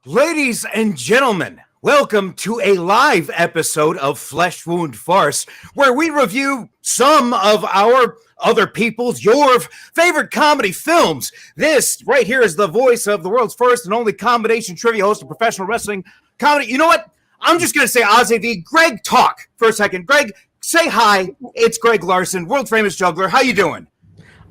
Ladies and gentlemen, welcome to a live episode of Flesh Wound Farce, where we review some of our other people's, your favorite comedy films. This right here is the voice of the world's first and only combination trivia host of professional wrestling comedy. You know what? I'm just going to say Ozzy v. Greg talk for a second. Greg, say hi. It's Greg Larson, world famous juggler. How you doing?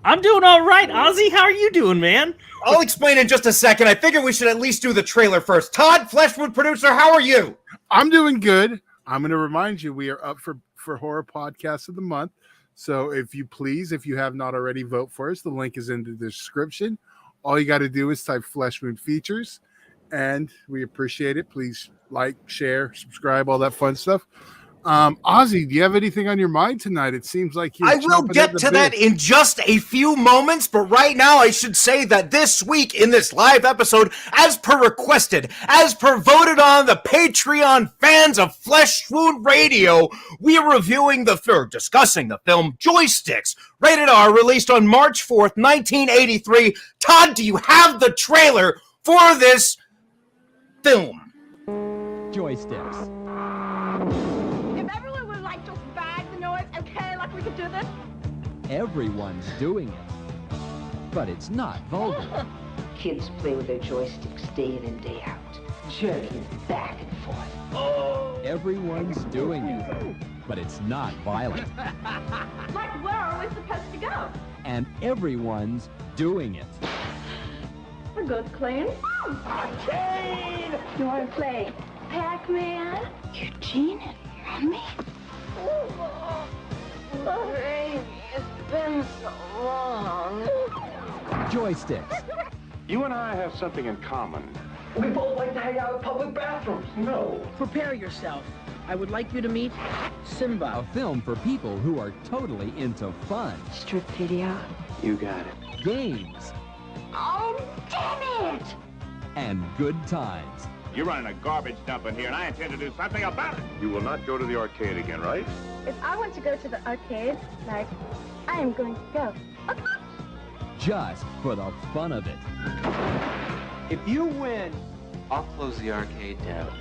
I'm doing all right, Ozzy. How are you doing, man? I'll explain in just a second. I figure we should at least do the trailer first. Todd, Fleshwood producer, how are you? I'm doing good. I'm going to remind you, we are up for Horror Podcast of the Month. So if you have not already, vote for us. The link is in the description. All you got to do is type Flesh Wound Features, and we appreciate it. Please like, share, subscribe, all that fun stuff. Ozzy, do you have anything on your mind tonight? It seems like I will get to that in just a few moments, but right now I should say that this week in this live episode, as per requested, as per voted on the Patreon fans of Flesh Wound Radio, we are discussing the film JOYSTICKS, rated R, released on March 4th, 1983. Todd, do you have the trailer for this film? JOYSTICKS. Everyone's doing it, but it's not vulgar. Kids play with their joysticks day in and day out, jerking back and forth. Oh. Everyone's doing it, but it's not violent. Like, where are we supposed to go? And everyone's doing it. A good clean. Arcade! You want to play Pac-Man? Eugene and Mommy? Baby, it's been so long. JOYSTICKS. You and I have something in common. We both like to hang out in public bathrooms. No. Prepare yourself. I would like you to meet Simba. A film for people who are totally into fun. Strip video? You got it. Games. Oh, damn it! And good times. You're running a garbage dump in here, and I intend to do something about it. You will not go to the arcade again, right? If I want to go to the arcade, like, I am going to go. Okay. Just for the fun of it. If you win, I'll close the arcade down.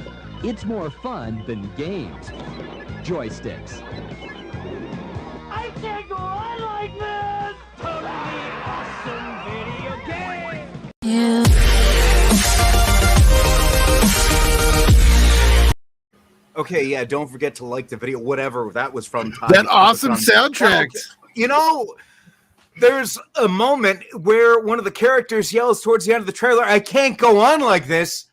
It's more fun than games. JOYSTICKS. I can't go on like this! Totally awesome video game! Yeah. Okay, yeah, don't forget to like the video, whatever that was from. Todd. That awesome soundtrack. You know, there's a moment where one of the characters yells towards the end of the trailer, "I can't go on like this."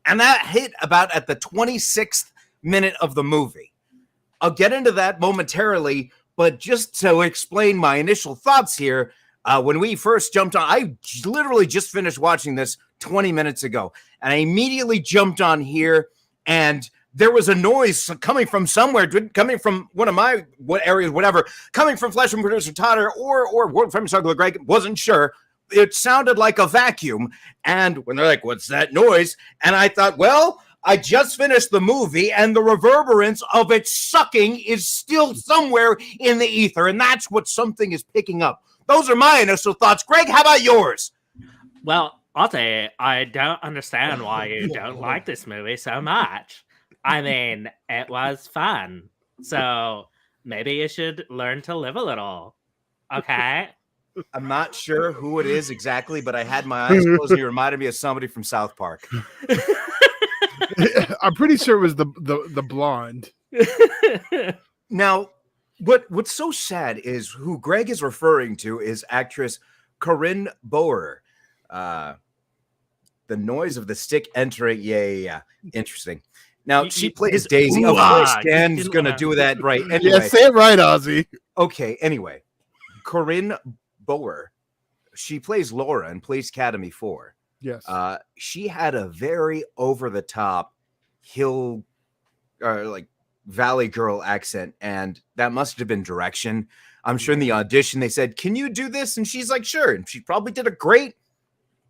And that hit about at the 26th minute of the movie. I'll get into that momentarily, but just to explain my initial thoughts here, when we first jumped on, I literally just finished watching this 20 minutes ago, and I immediately jumped on here, and there was a noise coming from somewhere, coming from one of my areas, whatever, coming from Flesh Wound producer Todd or world famous juggler Greg, wasn't sure. It sounded like a vacuum. And when they're like, "What's that noise?" And I thought, well, I just finished the movie and the reverberance of it sucking is still somewhere in the ether. And that's what something is picking up. Those are my initial thoughts. Greg, how about yours? Well, Ozzy, I don't understand why you don't like this movie so much. I mean, it was fun. So maybe you should learn to live a little. Okay? I'm not sure who it is exactly, but I had my eyes closed and you reminded me of somebody from South Park. I'm pretty sure it was the blonde. Now, what's so sad is who Greg is referring to is actress Corinne Boer. The noise of the stick entering. Yeah. Interesting. Now, she plays Daisy. Of course, Dan's going to do that right. Anyway. Yeah, say it right, Ozzy. Okay, anyway. Corinne Boer, she plays Laura in Police Academy 4. Yes. She had a very over-the-top valley girl accent, and that must have been direction. I'm sure in the audition they said, "Can you do this?" And she's like, "Sure." And she probably did a great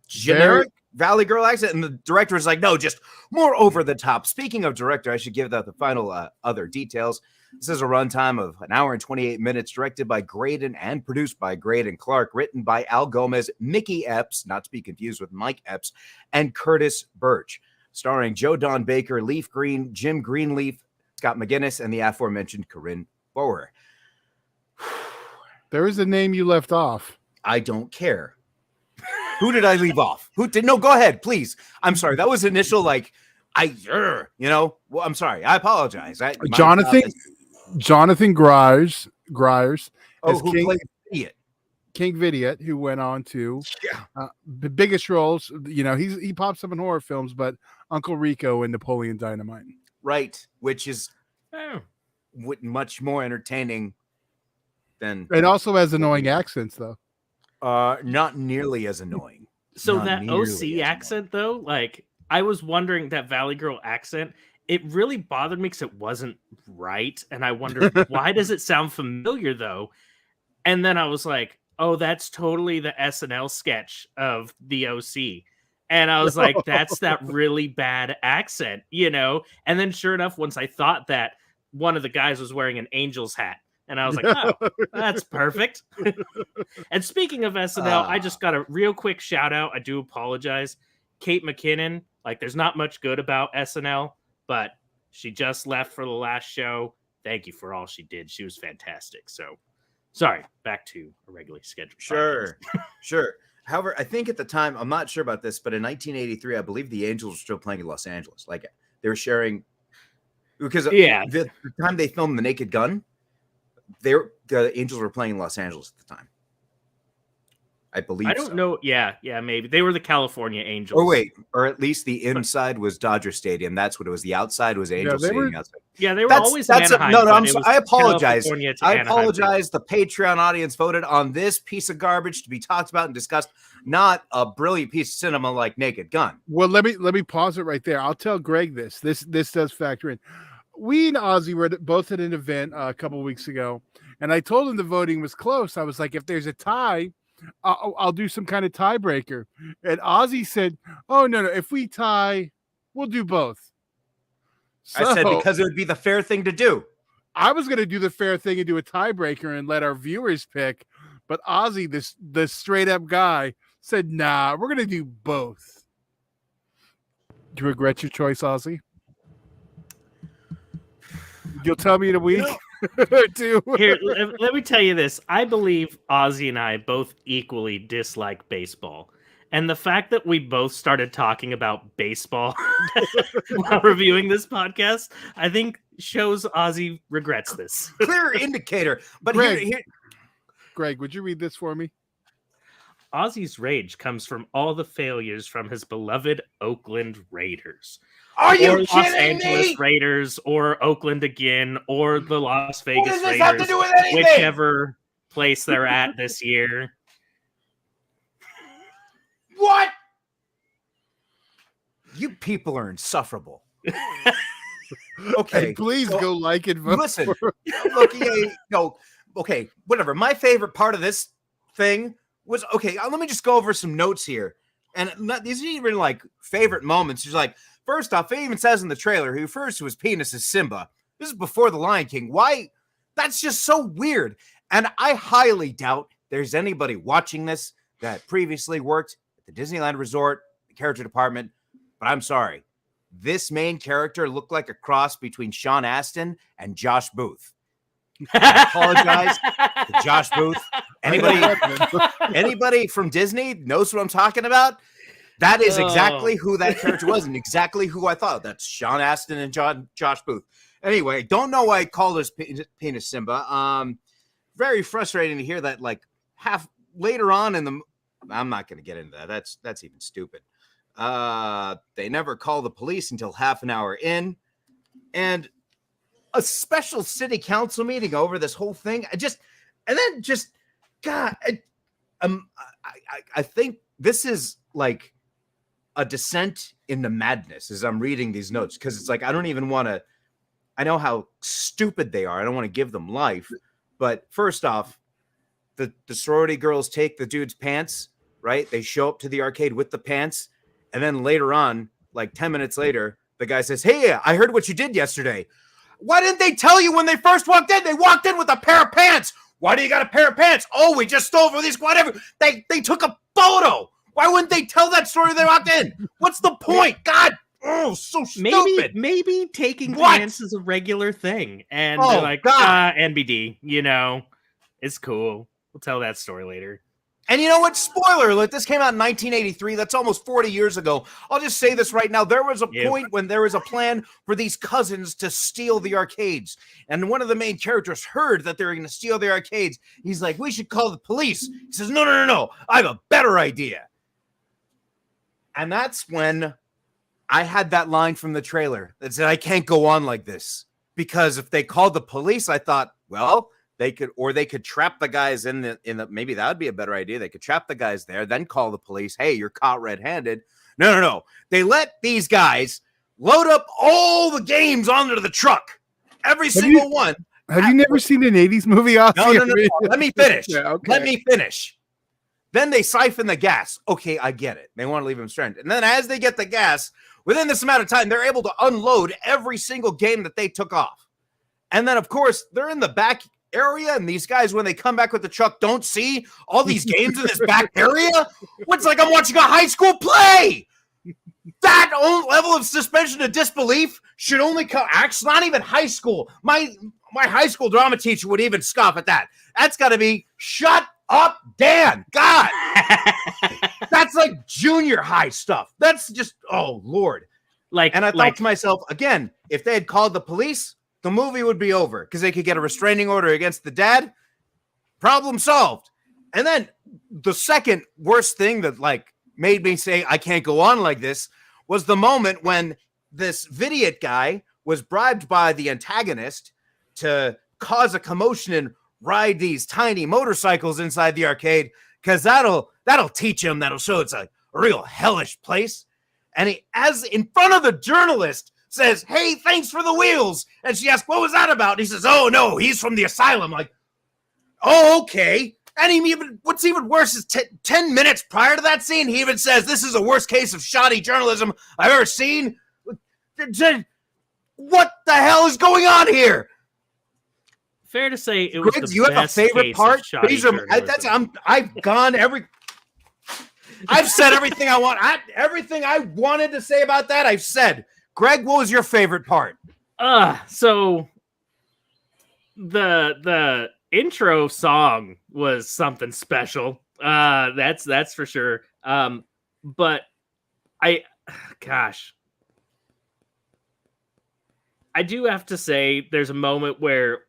generic Valley Girl accent, and the director was like, no, just more over the top. Speaking of director, I should give that the final other details. This is a runtime of an hour and 28 minutes, directed by Graydon and produced by Graydon Clark, written by Al Gomez, Mickey Epps, not to be confused with Mike Epps, and Curtis Birch, starring Joe Don Baker, Leaf Green, Jim Greenleaf, Scott McGinnis, and the aforementioned Corinne Bower. There is a name you left off. I don't care. Who did I leave off? Who did? No, go ahead, please. I'm sorry. That was initial, like, well, I'm sorry. I apologize. Jonathan Gryers as who played Idiot. King Vidiot, who went on to the biggest roles. He pops up in horror films, but Uncle Rico in Napoleon Dynamite. Right, which is much more entertaining than. It also has annoying accents, though. Not nearly as annoying. So that OC accent, though, like, I was wondering that Valley Girl accent, it really bothered me because it wasn't right. And I wondered, why does it sound familiar, though? And then I was like, oh, that's totally the SNL sketch of the OC. And I was like, that's that really bad accent, And then sure enough, once I thought that, one of the guys was wearing an Angel's hat. And I was like, oh, that's perfect. And speaking of SNL, I just got a real quick shout out. I do apologize. Kate McKinnon, like, there's not much good about SNL, but she just left for the last show. Thank you for all she did. She was fantastic. So, sorry, back to a regularly scheduled. Sure. However, I think at the time, I'm not sure about this, but in 1983, I believe the Angels were still playing in Los Angeles. Like, they were sharing, because the time they filmed The Naked Gun, the Angels were playing in Los Angeles at the time. I believe. I don't know. Yeah, maybe they were the California Angels. Or at least the inside was Dodger Stadium. That's what it was. The outside was Angel Stadium. Outside. Yeah, they were always Anaheim. I apologize. I apologize. The Patreon audience voted on this piece of garbage to be talked about and discussed, not a brilliant piece of cinema like Naked Gun. Well, let me pause it right there. I'll tell Greg this. This does factor in. We and Ozzy were both at an event a couple of weeks ago, and I told him the voting was close. I was like, if there's a tie, I'll do some kind of tiebreaker. And Ozzy said, oh, no. If we tie, we'll do both. So, I said because it would be the fair thing to do. I was going to do the fair thing and do a tiebreaker and let our viewers pick. But Ozzy, the straight up guy, said, nah, we're going to do both. Do you regret your choice, Ozzy? You'll tell me in a week or two. Here, let me tell you this. I believe Ozzy and I both equally dislike baseball. And the fact that we both started talking about baseball while reviewing this podcast, I think shows Ozzy regrets this. Clear indicator. But Greg, would you read this for me? Ozzy's rage comes from all the failures from his beloved Oakland Raiders. Are you Los kidding Angeles me? Raiders, or Oakland again, or the Las Vegas What does this Raiders, have to do with anything? whichever place they're at this year. What? You people are insufferable. Okay, and please go like and vote. Listen, okay, whatever. My favorite part of this thing was let me just go over some notes here, and these are even like favorite moments. He's like, first off, it even says in the trailer he refers to his penis as Simba. This is before the Lion King. Why? That's just so weird. And I highly doubt there's anybody watching this that previously worked at the Disneyland Resort, the character department. But I'm sorry. This main character looked like a cross between Sean Astin and Josh Booth. I apologize to Josh Booth. Anybody from Disney knows what I'm talking about? That is exactly who that character was and exactly who I thought. That's Sean Astin and Josh Booth. Anyway, don't know why I called his penis Simba. Very frustrating to hear that, like, half later on in the... I'm not going to get into that. That's even stupid. They never call the police until half an hour in. And a special city council meeting over this whole thing. God, I think this is like a descent into madness as I'm reading these notes, because it's like I don't even want to. I know how stupid they are. I don't want to give them life. But first off, the sorority girls take the dude's pants, right? They show up to the arcade with the pants, And then later on, like 10 minutes later, the guy says, hey, I heard what you did yesterday. Why didn't they tell you when they first walked in? They walked in with a pair of pants. Why do you got a pair of pants? Oh, we just stole from these, whatever. They took a photo. Why wouldn't they tell that story when they walked in? What's the point? God, so stupid. Maybe taking What? pants is a regular thing. And Oh, they're like, God. NBD, you know, it's cool. We'll tell that story later. And you know what? Spoiler alert, this came out in 1983. That's almost 40 years ago. I'll just say this right now. There was a point when there was a plan for these cousins to steal the arcades. And one of the main characters heard that they were going to steal the arcades. He's like, we should call the police. He says, no. I have a better idea. And that's when I had that line from the trailer that said, I can't go on like this. Because if they called the police, I thought, well, they could trap the guys in the maybe that would be a better idea. They could trap the guys there, then call the police. Hey, you're caught red-handed. No. They let these guys load up all the games onto the truck. Every single one. Have you never seen an 80s movie, Ozzy? No. Let me finish. Yeah, okay. Let me finish. Then they siphon the gas. Okay, I get it. They want to leave them stranded. And then as they get the gas, within this amount of time, they're able to unload every single game that they took off. And then, of course, they're in the back area, and these guys, when they come back with the truck, don't see all these games in this back area. It's like I'm watching a high school play. That level of suspension of disbelief should only come. Actually, not even high school. My high school drama teacher would even scoff at that. That's got to be shut up, Dan. God, that's like junior high stuff. That's just Lord. And I thought to myself again, if they had called the police, the movie would be over because they could get a restraining order against the dad. Problem solved. And then the second worst thing that made me say I can't go on like this was the moment when this Vidiot guy was bribed by the antagonist to cause a commotion and ride these tiny motorcycles inside the arcade because that'll teach him, that'll show it's a real hellish place. And he, as in front of the journalist, says, hey, thanks for the wheels. And she asks, what was that about? And he says, oh, no, he's from the asylum. Like, oh, okay. And what's even worse is 10 minutes prior to that scene, he even says, this is the worst case of shoddy journalism I've ever seen. What the hell is going on here? Fair to say it was Griggs, the you have a best favorite case part? of shoddy journalism. I've said everything I want. Everything I wanted to say about that, I've said. Greg, what was your favorite part? So the intro song was something special. That's for sure. But I do have to say there's a moment where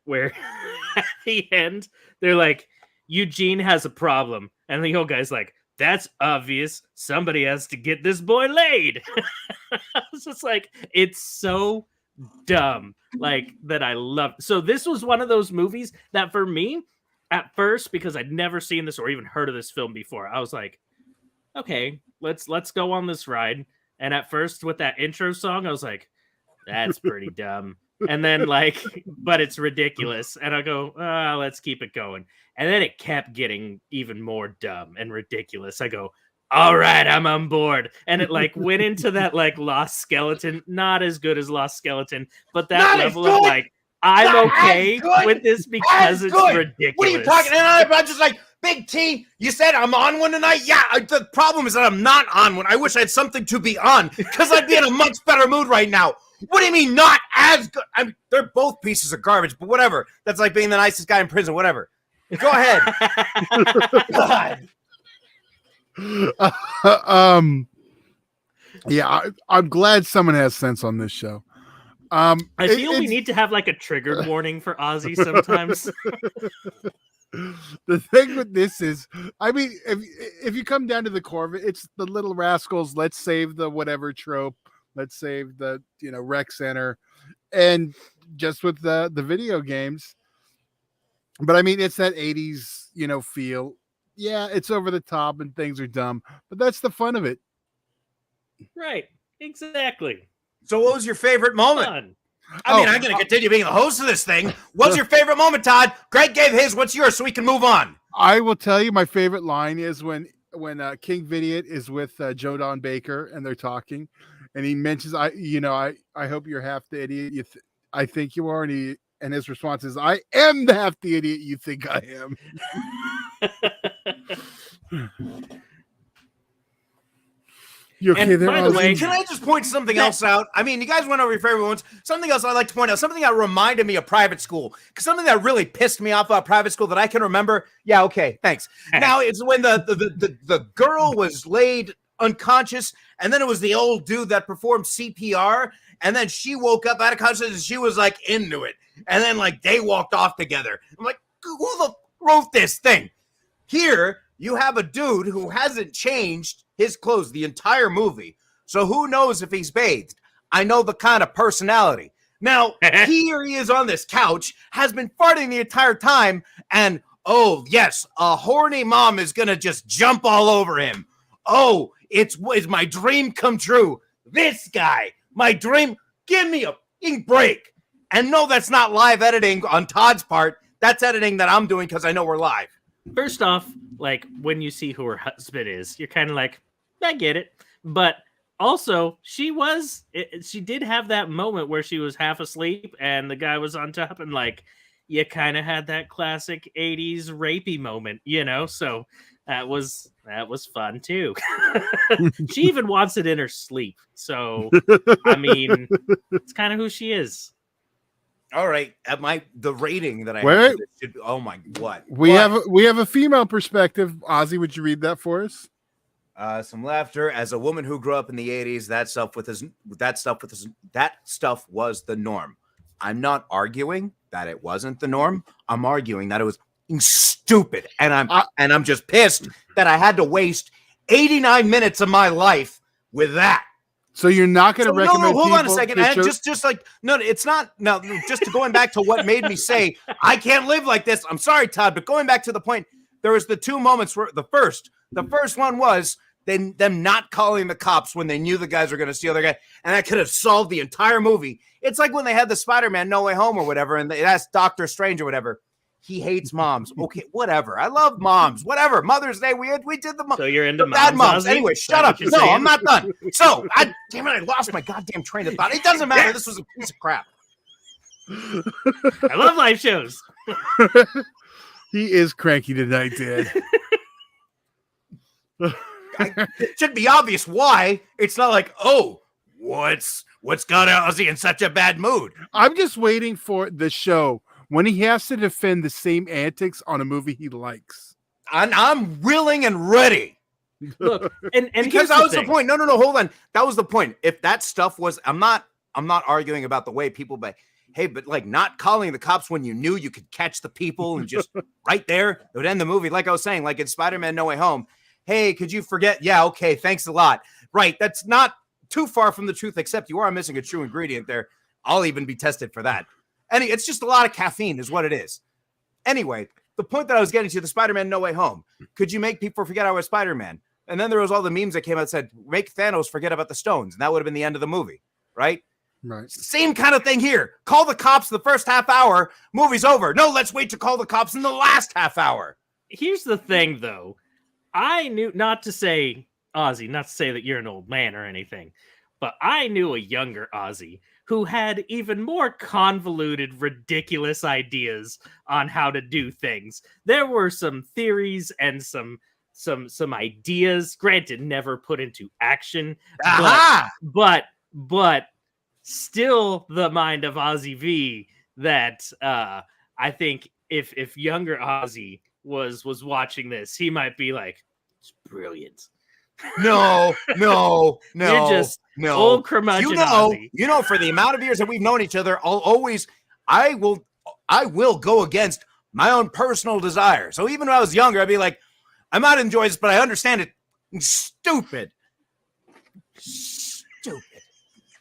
at the end they're like, Eugene has a problem, and the old guy's like, that's obvious. Somebody has to get this boy laid. I was just like, it's so dumb. That I love. So this was one of those movies that for me, at first, because I'd never seen this or even heard of this film before, I was like, okay, let's go on this ride. And at first with that intro song, I was like, that's pretty dumb. And then but it's ridiculous. And I go, let's keep it going. And then it kept getting even more dumb and ridiculous. I go, all right, I'm on board. And it went into that Lost Skeleton, not as good as Lost Skeleton, but that level of I'm okay with this because it's ridiculous. What are you talking? And I'm just like, Big T, you said I'm on one tonight? Yeah, the problem is that I'm not on one. I wish I had something to be on because I'd be in a much better mood right now. What do you mean not as good? I mean, they're both pieces of garbage, but whatever. That's like being the nicest guy in prison, whatever. Go ahead. God. Yeah, I'm glad someone has sense on this show. I feel we need to have a trigger warning for Ozzy sometimes. The thing with this is, I mean, if you come down to the core of it, it's the Little Rascals, let's save the whatever trope, let's save the rec center, and just with the video games. But I mean, it's that 80s feel. Yeah, it's over the top and things are dumb, but that's the fun of it. Right, exactly. So what was your favorite moment? Fun. I'm going to continue being the host of this thing. What's your favorite moment, Todd? Greg gave his. What's yours so we can move on? I will tell you my favorite line is when King Vidiot is with Joe Don Baker and they're talking, and he mentions, I hope you're half the idiot I think you are, and his response is, I am the half the idiot you think I am. You okay And there, by the Ozzy? way- Can I just point something else out? I mean, you guys went over your favorite ones. Something else I'd like to point out, something that reminded me of private school. Because something that really pissed me off about private school that I can remember. Yeah, okay, thanks. Now, it's when the girl was laid unconscious, and then it was the old dude that performed CPR, and then she woke up out of consciousness, and she was, like, into it. And then, like, they walked off together. I'm like, who the wrote this thing? Here, you have a dude who hasn't changed his clothes the entire movie. So who knows if he's bathed? I know the kind of personality. Now, here he is on this couch, has been farting the entire time, and oh, yes, a horny mom is going to just jump all over him. Oh, it's my dream come true. This guy, my dream, give me a fucking break. And no, that's not live editing on Todd's part. That's editing that I'm doing because I know we're live. First off, like when you see who her husband is, you're kind of like, I get it. But also, she did have that moment where she was half asleep and the guy was on top, and like, you kind of had that classic 80s rapey moment, you know? So that was fun too. She even wants it in her sleep. So, I mean, it's kind of who she is. All right, the rating that I Wait. have for this should, oh my, what? We What? have a female perspective. Ozzy, would you read that for us? Some laughter. As a woman who grew up in the 80s, that stuff was the norm. I'm not arguing that it wasn't the norm. I'm arguing that it was stupid, and I'm just pissed that I had to waste 89 minutes of my life with that. So you're not going to recommend? No, hold on a people second. to And just like, no, it's not. No, just going back to what made me say I can't live like this. I'm sorry, Todd, but going back to the point, there was the two moments where the first one was them not calling the cops when they knew the guys were going to steal their guy, and that could have solved the entire movie. It's like when they had the Spider-Man No Way Home or whatever, and they asked Doctor Strange or whatever. He hates moms. Okay, whatever. I love moms. Whatever. Mother's Day, we did the So you're into bad moms. Ozzy? Anyway, Is shut that up. what you're No, saying? I'm not done. So, damn it, I lost my goddamn train of thought. It doesn't matter. This was a piece of crap. I love live shows. He is cranky tonight, Dad. It should be obvious why. It's not like, oh, what's got Ozzy in such a bad mood? I'm just waiting for the show when he has to defend the same antics on a movie he likes. I'm willing and ready. Look, and Because here's that was the thing. point. No, hold on. That was the point. If that stuff was, I'm not arguing about the way people, but hey, but like not calling the cops when you knew you could catch the people and just right there, it would end the movie. Like I was saying, like in Spider-Man No Way Home. Hey, could you forget? Yeah, okay, thanks a lot. Right, that's not too far from the truth, except you are missing a true ingredient there. I'll even be tested for that. It's just a lot of caffeine is what it is. Anyway, the point that I was getting to, the Spider-Man No Way Home. Could you make people forget I was Spider-Man? And then there was all the memes that came out that said, make Thanos forget about the stones. And that would have been the end of the movie, right? Right. Same kind of thing here. Call the cops the first half hour, movie's over. No, let's wait to call the cops in the last half hour. Here's the thing, though. I knew, not to say, Ozzy, not to say that you're an old man or anything, but I knew a younger Ozzy who had even more convoluted, ridiculous ideas on how to do things. There were some theories and some ideas, granted, never put into action, but still the mind of Ozzy V that I think if younger Ozzy was watching this, he might be like, it's brilliant. No. You're just old curmudgeon Ozzy. You know, for the amount of years that we've known each other, I will go against my own personal desire. So even when I was younger, I'd be like, I might enjoy this, but I understand it. Stupid.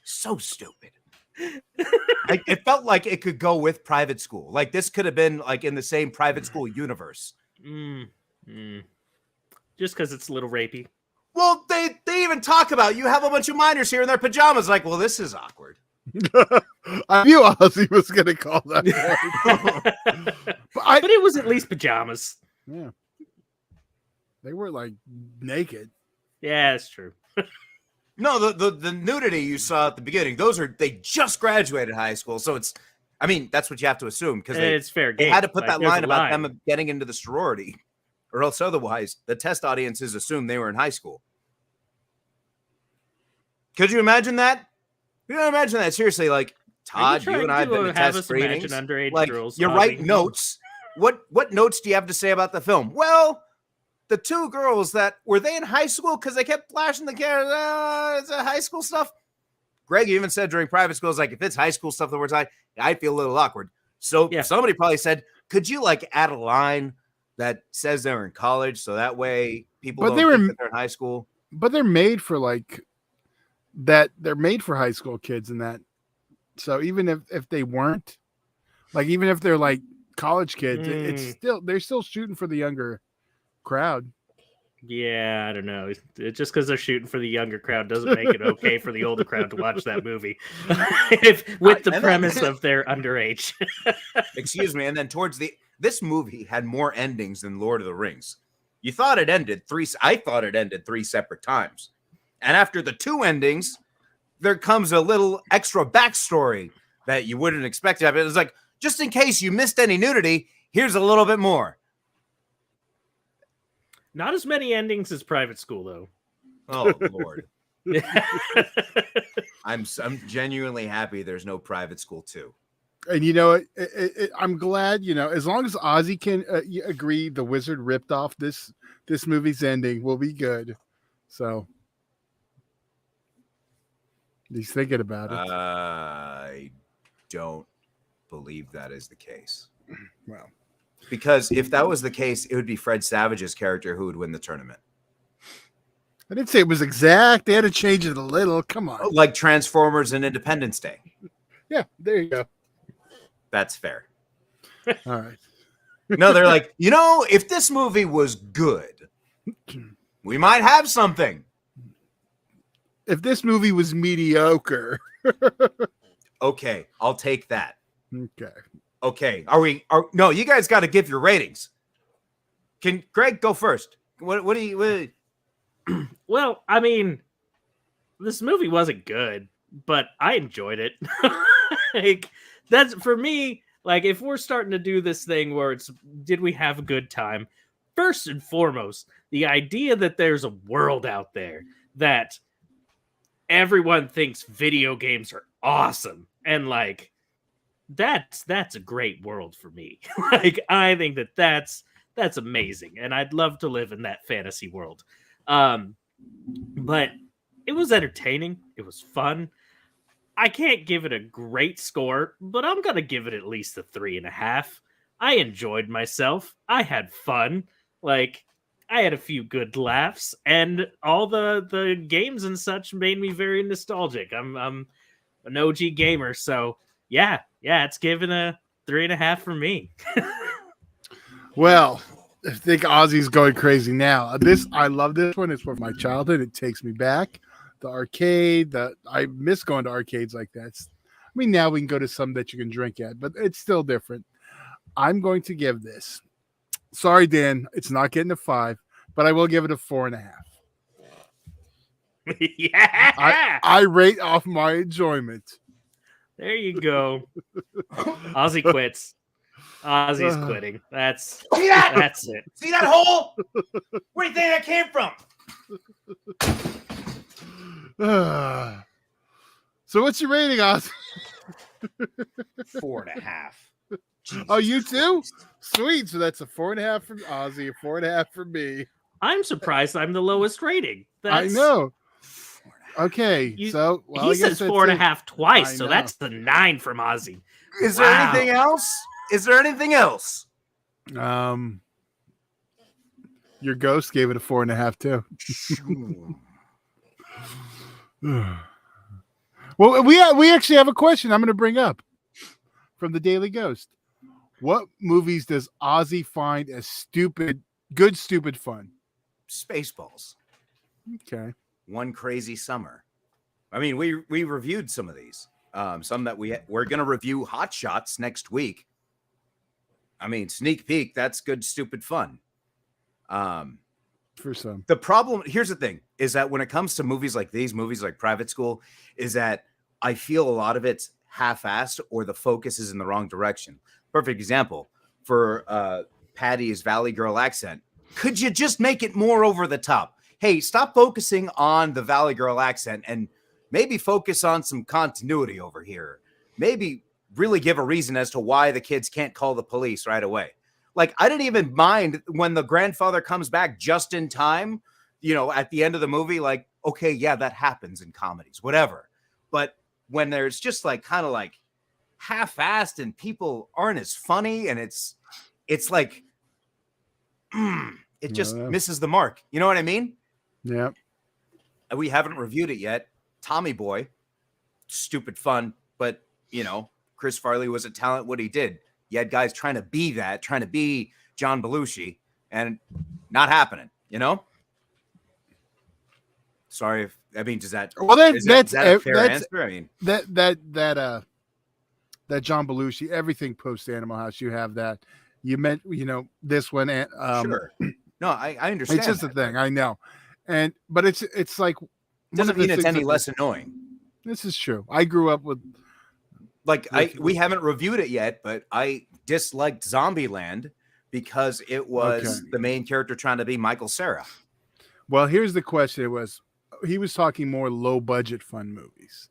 So stupid. It felt like it could go with private school. Like this could have been like in the same private school universe. Just because it's a little rapey. Well, they even talk about you have a bunch of minors here in their pajamas. Like, well, this is awkward. I knew Ozzy was going to call that. But it was at least pajamas. Yeah. They were like naked. Yeah, it's true. No, the nudity you saw at the beginning, they just graduated high school, so it's, I mean, that's what you have to assume because It's fair they game. had to put Like, that there's line a about line. them getting into the sorority, or else otherwise the test audiences assumed they were in high school. Could you imagine that? You don't imagine that seriously, like Todd, you and I have been to have test us imagine screenings. underage Like girls? you write notes. What notes do you have to say about the film? Well, the two girls that were they in high school because they kept flashing the camera. Is it high school stuff? Greg even said during private schools, like if it's high school stuff that we're talking, I feel a little awkward. So somebody probably said, could you like add a line that says they were in college so that way people don't think that they're in high school? But they're made for like that. They're made for high school kids and that. So even if they weren't, like even if they're like college kids, they're still shooting for the younger crowd. Yeah, I don't know. Just because they're shooting for the younger crowd doesn't make it okay for the older crowd to watch that movie. With the premise of they're underage. Excuse me. And then this movie had more endings than Lord of the Rings. You thought it ended I thought it ended 3 separate times. And after the 2 endings, there comes a little extra backstory that you wouldn't expect to have. It was like, just in case you missed any nudity, here's a little bit more. Not as many endings as Private School, though. Oh, Lord. I'm genuinely happy there's no Private School 2. And you know, I'm glad, you know, as long as Ozzy can agree the wizard ripped off this movie's ending, we'll be good. So he's thinking about it. I don't believe that is the case. Well, because if that was the case, it would be Fred Savage's character who would win the tournament. I didn't say it was exact. They had to change it a little. Come on. Like Transformers and Independence Day. Yeah, there you go. That's fair. All right. No, they're like, you know, if this movie was good, we might have something. If this movie was mediocre. Okay, I'll take that. Okay. No, you guys got to give your ratings. Can Greg go first? What do you Well, I mean, this movie wasn't good, but I enjoyed it. Like, that's for me, like, if we're starting to do this thing where it's, did we have a good time? First and foremost, the idea that there's a world out there that everyone thinks video games are awesome. And like, that's a great world for me. Like, I think that's amazing. And I'd love to live in that fantasy world. But it was entertaining. It was fun. I can't give it a great score, but I'm going to give it at least a 3.5. I enjoyed myself. I had fun. Like, I had a few good laughs, and all the games and such made me very nostalgic. I'm an OG gamer, so yeah, it's given a 3.5 for me. Well, I think Ozzy's going crazy now. I love this one. It's from my childhood. It takes me back. The arcade, I miss going to arcades like that. I mean, now we can go to some that you can drink at, but it's still different. I'm going to give this. Sorry, Dan, it's not getting a 5, but I will give it a 4.5. Yeah, I rate off my enjoyment. There you go. Ozzy quits. Ozzy's quitting. That's it. See that hole? Where do you think that came from? So what's your rating, Ozzy? 4.5. Oh, you too? Sweet. So that's a 4.5 from Ozzy, a 4.5 from me. I'm surprised I'm the lowest rating. I know. Okay, he says 4.5 twice, so that's the 9 from Ozzy. Is there anything else? Your ghost gave it a 4.5 too. Well, we actually have a question I'm going to bring up from the Daily Ghost. What movies does Ozzy find as good stupid fun? Spaceballs. Okay. One Crazy Summer. I mean, we reviewed some of these. Some that we're going to review Hot Shots next week. I mean, sneak peek, that's good stupid fun. for some. The problem, here's the thing, is that when it comes to movies like these, movies like Private School, is that I feel a lot of it's half-assed or the focus is in the wrong direction. Perfect example for Patty's Valley Girl accent. Could you just make it more over the top? Hey, stop focusing on the Valley Girl accent and maybe focus on some continuity over here. Maybe really give a reason as to why the kids can't call the police right away. Like, I didn't even mind when the grandfather comes back just in time, at the end of the movie, like, okay, yeah, that happens in comedies, whatever. But when there's just like kind of like half-assed and people aren't as funny and it's like, it just misses the mark. You know what I mean? Yeah. We haven't reviewed it yet. Tommy Boy, stupid fun, but Chris Farley was a talent. What he did, you had guys trying to be John Belushi, and not happening. Sorry does that? Well, is that a fair answer? I mean, that John Belushi, everything post Animal House, you have that. You meant this one. Sure. No, I understand. It's just a thing. I know, but it's like doesn't mean it's any less annoying. This is true. I grew up with. We haven't reviewed it yet, but I disliked Zombieland because it was the main character trying to be Michael Cera. Well, here's the question. He was talking more low budget fun movies.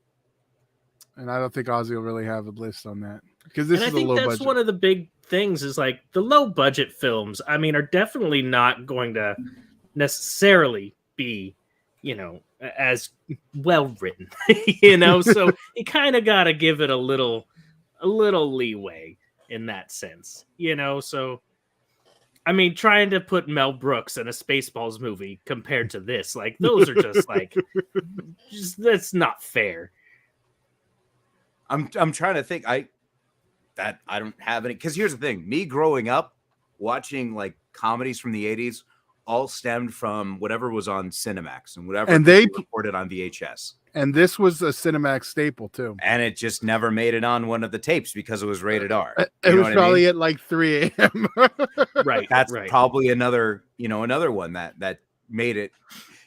And I don't think Ozzy will really have a list on that because this is a low budget. I think that's one of the big things is like the low budget films, are definitely not going to necessarily be, as well written, so you kind of got to give it a little leeway in that sense, so trying to put Mel Brooks in a Spaceballs movie compared to this, like those are just like that's not fair. I'm trying to think I don't have any, because here's the thing, me growing up watching like comedies from the 80s all stemmed from whatever was on Cinemax and whatever they recorded on VHS. And this was a Cinemax staple too. And it just never made it on one of the tapes because it was rated R. It was probably at like 3 a.m. Right. That's probably another one that made it.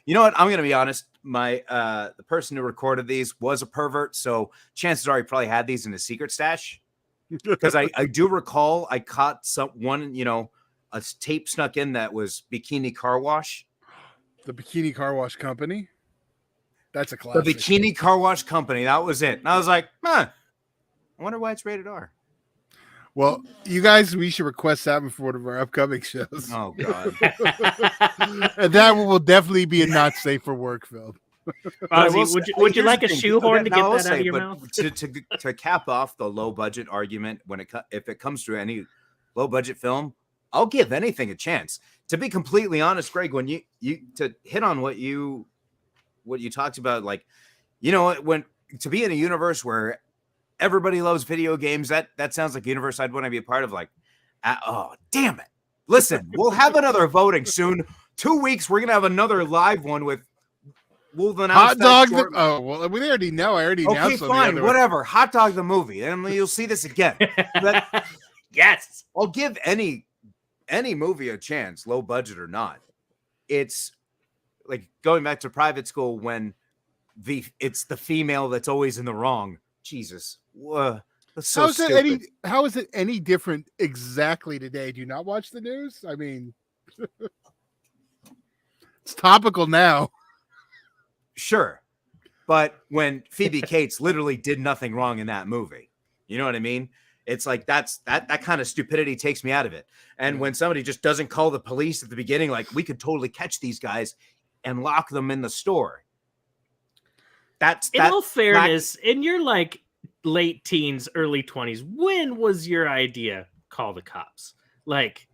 You know what? I'm going to be honest. My the person who recorded these was a pervert, so chances are he probably had these in his secret stash. Because I do recall I caught a tape snuck in that was Bikini Car Wash. The Bikini Car Wash Company. That's a classic. The Bikini Car Wash Company. That was it. And I was like, I wonder why it's rated R. Well, you guys, we should request that for one of our upcoming shows. Oh, God. And that will definitely be a not safe for work film. Ozzy, would you like a shoehorn to get that out of your mouth? To cap off the low budget argument, if it comes to any low budget film, I'll give anything a chance. To be completely honest, Greg, when you to hit on what you talked about, like, when to be in a universe where everybody loves video games, that sounds like a universe I'd want to be a part of. Like, oh, damn it. Listen, we'll have another voting soon. 2 weeks, we're going to have another live one with Hot Dog. Well, we already know. I already announced. Okay, fine, whatever. Hot Dog the movie. And you'll see this again. But yes. I'll give any movie a chance, low budget or not. It's like going back to Private School when it's the female that's always in the wrong. Jesus. That's so stupid. How is it any different exactly today? Do you not watch the news? It's topical now. Sure. But when Phoebe Cates literally did nothing wrong in that movie, you know what I mean? It's like that kind of stupidity takes me out of it. And when somebody just doesn't call the police at the beginning, like, we could totally catch these guys and lock them in the store. In all fairness, in your like late teens, early 20s, when was your idea call the cops? Like,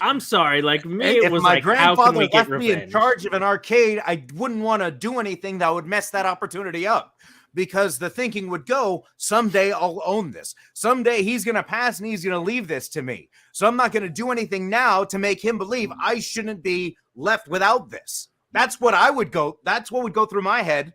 I'm sorry, like me, it was like, how can we get revenge? If my grandfather left me in charge of an arcade, I wouldn't want to do anything that would mess that opportunity up, because the thinking would go, someday I'll own this. Someday he's going to pass and he's going to leave this to me. So I'm not going to do anything now to make him believe I shouldn't be left without this. That's what would go through my head.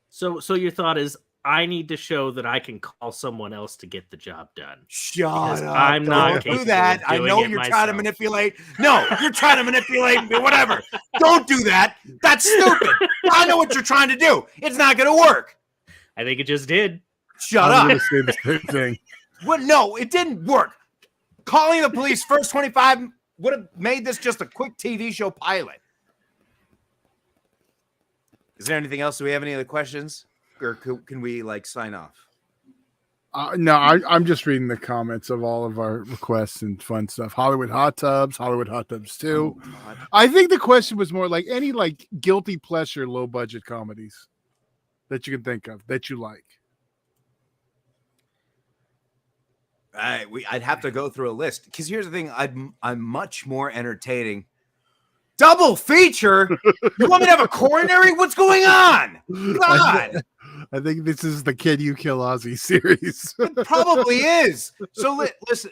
So your thought is, I need to show that I can call someone else to get the job done. Shut up. I'm not Don't do that. I know you're trying to myself. manipulate. No, you're trying to manipulate me. Whatever. Don't do that. That's stupid. I know what you're trying to do. It's not going to work. I think it just did. Shut I'm up. gonna say the same thing. What? No, it didn't work. Calling the police first 25 would have made this just a quick TV show pilot. Is there anything else? Do we have any other questions? Or can we like sign off? No, I'm just reading the comments of all of our requests and fun stuff. Hollywood Hot Tubs 2. Oh, I think the question was more like any like guilty pleasure low budget comedies that you can think of that you like. I'd have to go through a list because here's the thing: I'm much more entertaining. Double feature? You want me to have a coronary? What's going on? God, I think this is the Can You Kill Ozzy series. it probably is. So listen,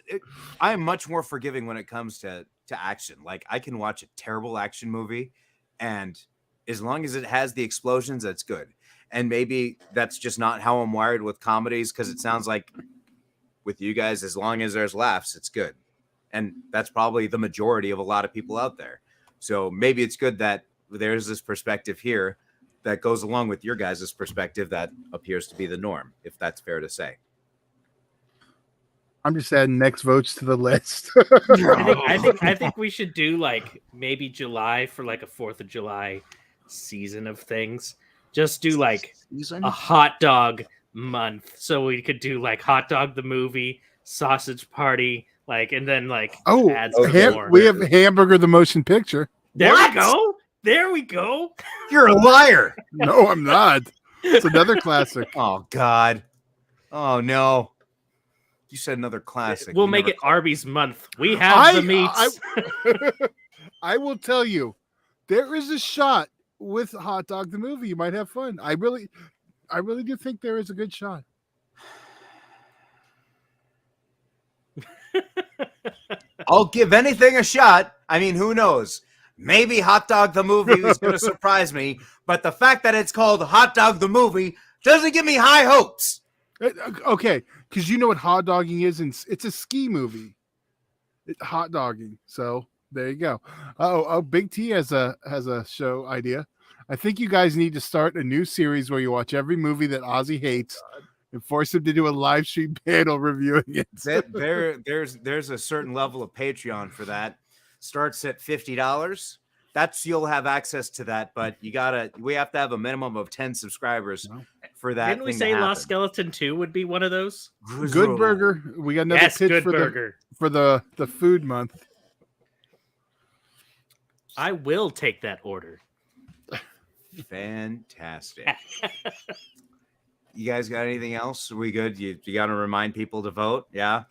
I am much more forgiving when it comes to action. Like I can watch a terrible action movie, and as long as it has the explosions, that's good. And maybe that's just not how I'm wired with comedies because it sounds like with you guys, as long as there's laughs, it's good. And that's probably the majority of a lot of people out there. So maybe it's good that there's this perspective here that goes along with your guys' perspective that appears to be the norm, if that's fair to say. I'm just adding next votes to the list. I think we should do like maybe July for like a 4th of July season of things. Just do like a hot dog month, so we could do like hot dog the movie, sausage party, like, and then like add some more. We have Hamburger the motion picture. There we go. There we go. You're a liar. No, I'm not. It's another classic. Oh God. Oh no. You said another classic. We'll make it Arby's month. We have the meats. I will tell you, there is a shot with Hot Dog the movie. You might have fun. I really do think there is a good shot. I'll give anything a shot. I mean, who knows? Maybe Hot Dog the movie is going to surprise me, but the fact that it's called Hot Dog the movie doesn't give me high hopes. Okay, because you know what hot dogging is, and it's a ski movie. Hot dogging. So there you go. Oh, Big T has a show idea. I think you guys need to start a new series where you watch every movie that Ozzy hates and force him to do a live stream panel reviewing it. There's a certain level of Patreon for that. Starts at $50. You'll have access to that, but we have to have a minimum of 10 subscribers for that. Didn't we say Lost Skeleton 2 would be one of those? Good Burger. We got another pitch Good for Burger for the food month. I will take that order. Fantastic. You guys got anything else? Are we good? You got to remind people to vote? Yeah.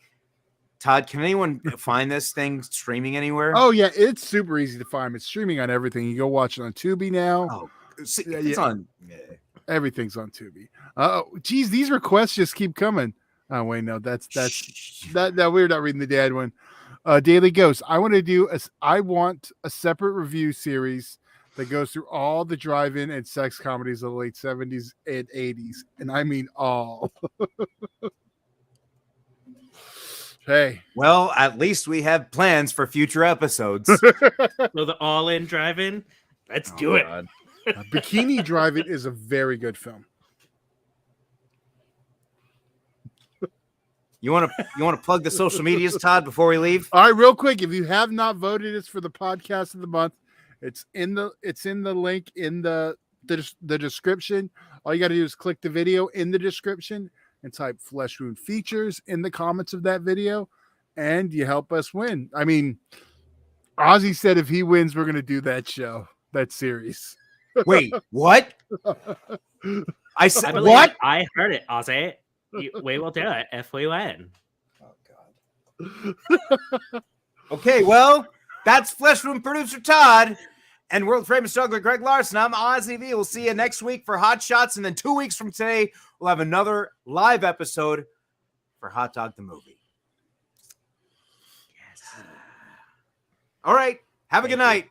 Todd, can anyone find this thing streaming anywhere? Oh, yeah. It's super easy to find. It's streaming on everything. You go watch it on Tubi now. Oh, it's on. Yeah. Everything's on Tubi. Oh, geez, these requests just keep coming. Oh, wait, no, that's that we're not reading the dad one. Daily Ghost. I want a separate review series that goes through all the drive-in and sex comedies of the late 70s and 80s. And I mean all. Hey. Well, at least we have plans for future episodes. So the all-in drive-in, let's do it. Bikini Drive-In is a very good film. You want to plug the social medias, Todd, before we leave? All right, real quick. If you have not voted us for the podcast of the month, it's in the link in the description. All you got to do is click the video in the description and type Flesh Wound Features in the comments of that video, and you help us win. I mean, Ozzy said if he wins, we're going to do that show, that series. Wait, what? I said what? I heard it, Ozzy. We will do it if we win. Oh, God. Okay, well, that's Flesh Wound producer Todd and world famous juggler Greg Larson. I'm Ozzy V. We'll see you next week for Hot Shots, and then 2 weeks from today, we'll have another live episode for Hot Dog the movie. Yes. All right. Have a good night.